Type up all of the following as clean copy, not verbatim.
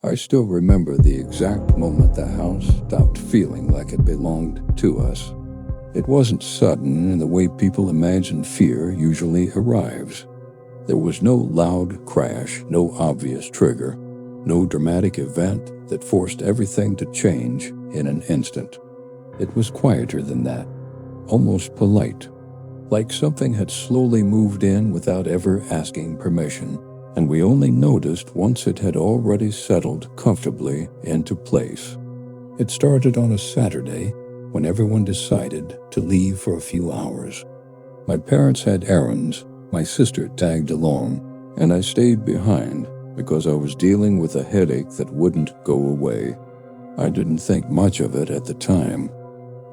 I still remember the exact moment the house stopped feeling like it belonged to us. It wasn't sudden in the way people imagine fear usually arrives. There was no loud crash, no obvious trigger, no dramatic event that forced everything to change in an instant. It was quieter than that, almost polite, like something had slowly moved in without ever asking permission, and we only noticed once it had already settled comfortably into place. It started on a Saturday when everyone decided to leave for a few hours. My parents had errands, my sister tagged along, and I stayed behind because I was dealing with a headache that wouldn't go away. I didn't think much of it at the time.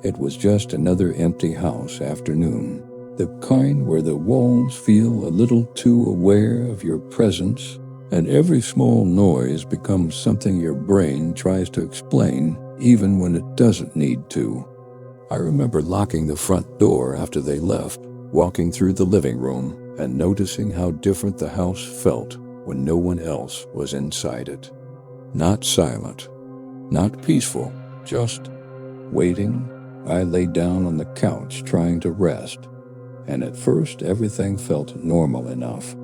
It was just another empty house afternoon, the kind where the walls feel a little too aware of your presence, and every small noise becomes something your brain tries to explain even when it doesn't need to. I remember locking the front door after they left, walking through the living room, and noticing how different the house felt when no one else was inside it. Not silent, not peaceful, just waiting. I lay down on the couch trying to rest, and at first everything felt normal enough.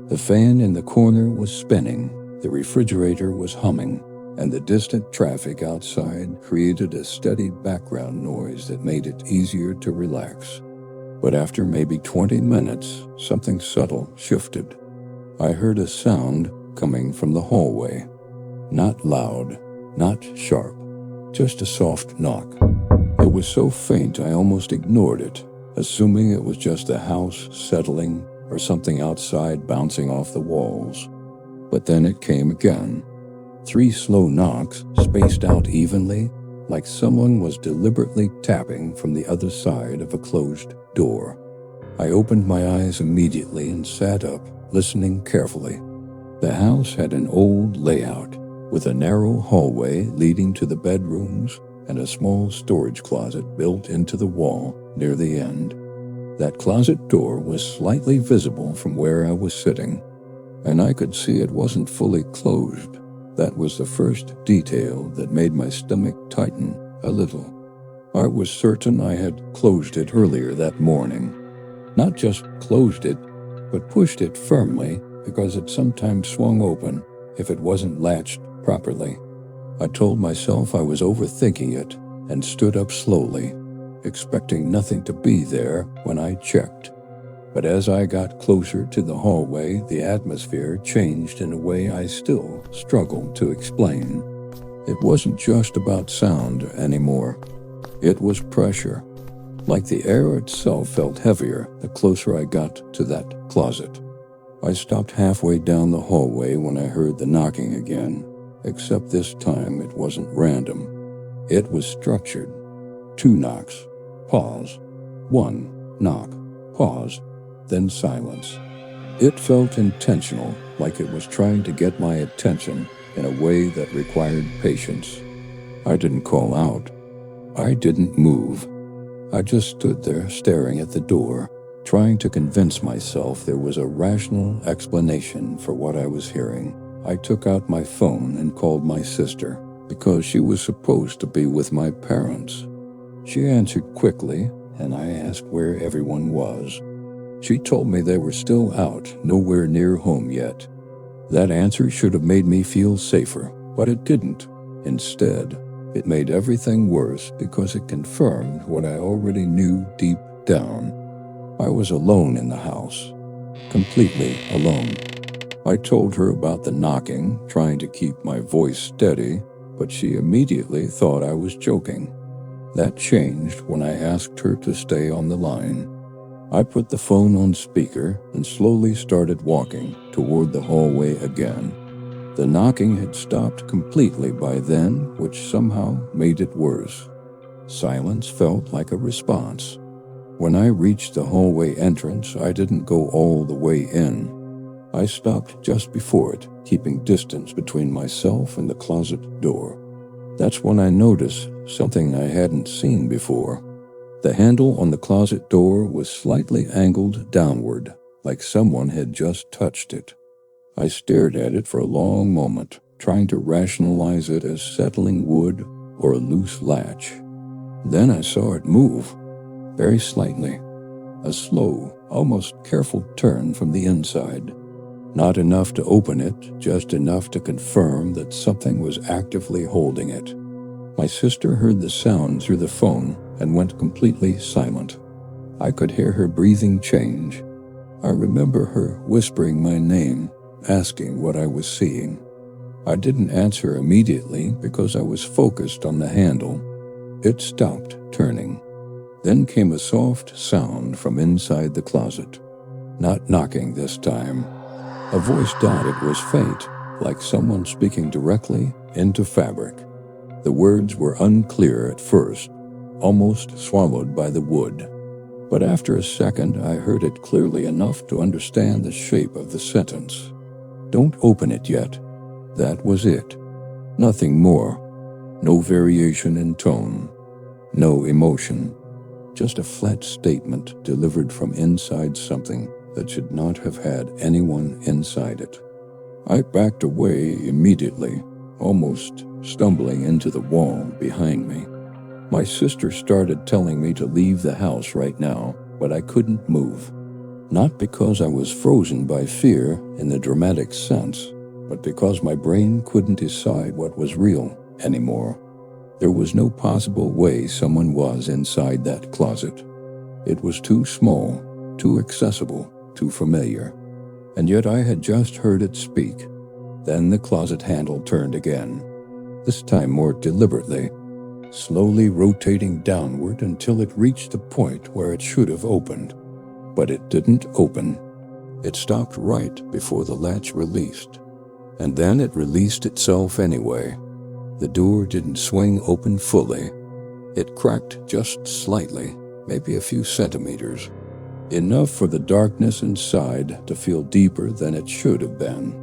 The fan in the corner was spinning, the refrigerator was humming, and the distant traffic outside created a steady background noise that made it easier to relax. But after maybe 20 minutes, something subtle shifted. I heard a sound coming from the hallway. Not loud, not sharp, just a soft knock. It was so faint I almost ignored it, assuming it was just the house settling or something outside bouncing off the walls. But then it came again. 3 slow knocks, spaced out evenly, like someone was deliberately tapping from the other side of a closed door. I opened my eyes immediately and sat up, listening carefully. The house had an old layout, with a narrow hallway leading to the bedrooms and a small storage closet built into the wall near the end. That closet door was slightly visible from where I was sitting, and I could see it wasn't fully closed. That was the first detail that made my stomach tighten a little. I was certain I had closed it earlier that morning. Not just closed it, but pushed it firmly because it sometimes swung open if it wasn't latched properly. I told myself I was overthinking it and stood up slowly, expecting nothing to be there when I checked. But as I got closer to the hallway, the atmosphere changed in a way I still struggled to explain. It wasn't just about sound anymore. It was pressure. Like the air itself felt heavier the closer I got to that closet. I stopped halfway down the hallway when I heard the knocking again, except this time it wasn't random. It was structured. 2 knocks, pause. 1 knock, pause. Then silence. It felt intentional, like it was trying to get my attention in a way that required patience. I didn't call out. I didn't move. I just stood there staring at the door, trying to convince myself there was a rational explanation for what I was hearing. I took out my phone and called my sister, because she was supposed to be with my parents. She answered quickly, and I asked where everyone was. She told me they were still out, nowhere near home yet. That answer should have made me feel safer, but it didn't. Instead, it made everything worse because it confirmed what I already knew deep down. I was alone in the house, completely alone. I told her about the knocking, trying to keep my voice steady, but she immediately thought I was joking. That changed when I asked her to stay on the line. I put the phone on speaker and slowly started walking toward the hallway again. The knocking had stopped completely by then, which somehow made it worse. Silence felt like a response. When I reached the hallway entrance, I didn't go all the way in. I stopped just before it, keeping distance between myself and the closet door. That's when I noticed something I hadn't seen before. The handle on the closet door was slightly angled downward, like someone had just touched it. I stared at it for a long moment, trying to rationalize it as settling wood or a loose latch. Then I saw it move, very slightly, a slow, almost careful turn from the inside. Not enough to open it, just enough to confirm that something was actively holding it. My sister heard the sound through the phone and went completely silent. I could hear her breathing change. I remember her whispering my name, asking what I was seeing. I didn't answer immediately because I was focused on the handle. It stopped turning. Then came a soft sound from inside the closet. Not knocking this time. A voice it was faint, like someone speaking directly into fabric. The words were unclear at first, almost swallowed by the wood. But after a second, I heard it clearly enough to understand the shape of the sentence. "Don't open it yet." That was it. Nothing more. No variation in tone. No emotion. Just a flat statement delivered from inside something that should not have had anyone inside it. I backed away immediately, almost stumbling into the wall behind me. My sister started telling me to leave the house right now, but I couldn't move. Not because I was frozen by fear in the dramatic sense, but because my brain couldn't decide what was real anymore. There was no possible way someone was inside that closet. It was too small, too accessible, too familiar. And yet I had just heard it speak. Then the closet handle turned again, this time more deliberately, slowly rotating downward until it reached the point where it should have opened. But it didn't open. It stopped right before the latch released. And then it released itself anyway. The door didn't swing open fully. It cracked just slightly, maybe a few centimeters. Enough for the darkness inside to feel deeper than it should have been.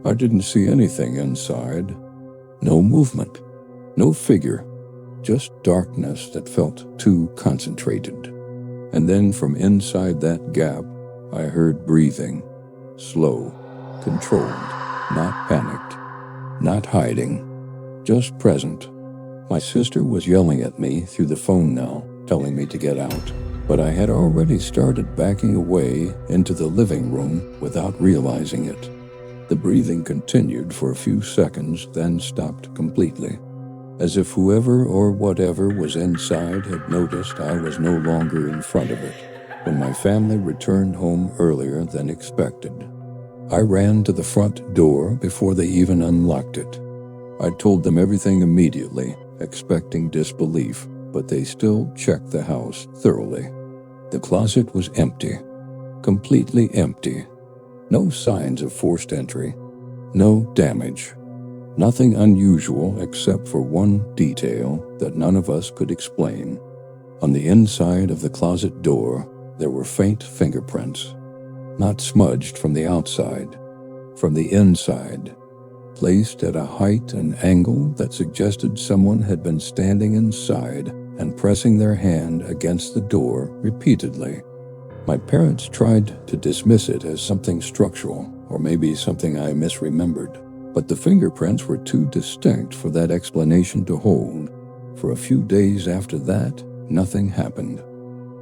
I didn't see anything inside. No movement. No figure. Just darkness that felt too concentrated. And then from inside that gap, I heard breathing. Slow, controlled, not panicked, not hiding. Just present. My sister was yelling at me through the phone now, telling me to get out. But I had already started backing away into the living room without realizing it. The breathing continued for a few seconds, then stopped completely. As if whoever or whatever was inside had noticed I was no longer in front of it. When my family returned home earlier than expected, I ran to the front door before they even unlocked it. I told them everything immediately, expecting disbelief, but they still checked the house thoroughly. The closet was empty, completely empty. No signs of forced entry, no damage. Nothing unusual except for one detail that none of us could explain. On the inside of the closet door, there were faint fingerprints, not smudged from the outside, from the inside, placed at a height and angle that suggested someone had been standing inside and pressing their hand against the door repeatedly. My parents tried to dismiss it as something structural, or maybe something I misremembered, but the fingerprints were too distinct for that explanation to hold. For a few days after that, nothing happened.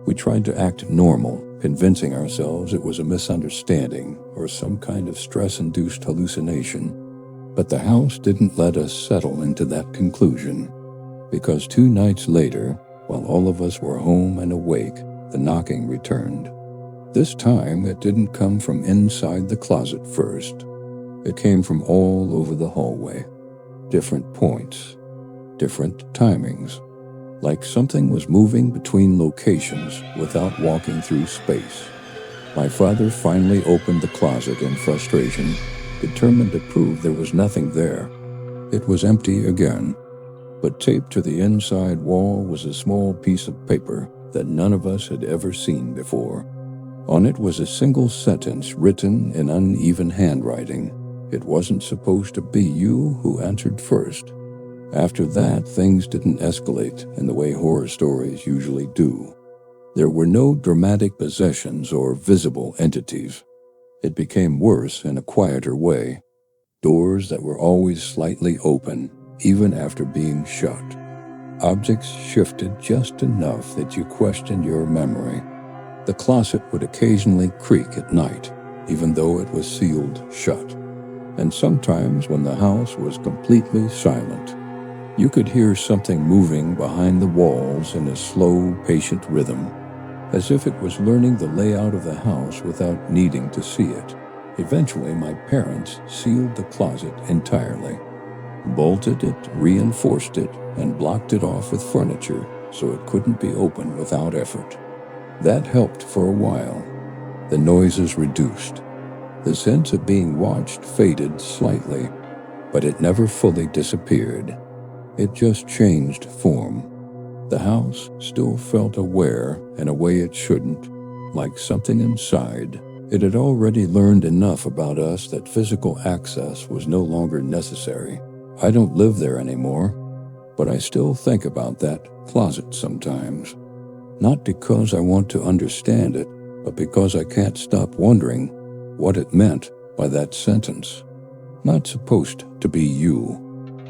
We tried to act normal, convincing ourselves it was a misunderstanding or some kind of stress-induced hallucination. But the house didn't let us settle into that conclusion, because 2 nights later, while all of us were home and awake, the knocking returned. This time, it didn't come from inside the closet first. It came from all over the hallway. Different points, different timings, like something was moving between locations without walking through space. My father finally opened the closet in frustration, determined to prove there was nothing there. It was empty again, but taped to the inside wall was a small piece of paper that none of us had ever seen before. On it was a single sentence written in uneven handwriting. It wasn't supposed to be you who answered first. After that, things didn't escalate in the way horror stories usually do. There were no dramatic possessions or visible entities. It became worse in a quieter way. doors that were always slightly open, even after being shut. Objects shifted just enough that you questioned your memory. The closet would occasionally creak at night, even though it was sealed shut. And sometimes when the house was completely silent, you could hear something moving behind the walls in a slow, patient rhythm, as if it was learning the layout of the house without needing to see it. Eventually, my parents sealed the closet entirely, bolted it, reinforced it, and blocked it off with furniture so it couldn't be opened without effort. That helped for a while. The noises reduced. The sense of being watched faded slightly, but it never fully disappeared. It just changed form. The house still felt aware in a way it shouldn't, like something inside. It had already learned enough about us that physical access was no longer necessary. I don't live there anymore, but I still think about that closet sometimes. Not because I want to understand it, but because I can't stop wondering what it meant by that sentence. Not supposed to be you.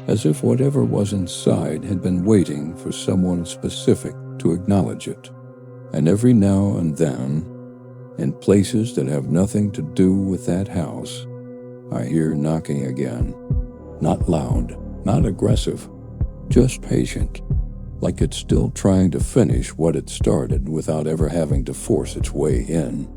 As if whatever was inside had been waiting for someone specific to acknowledge it. And every now and then, in places that have nothing to do with that house, I hear knocking again. Not loud, not aggressive, just patient, like it's still trying to finish what it started without ever having to force its way in.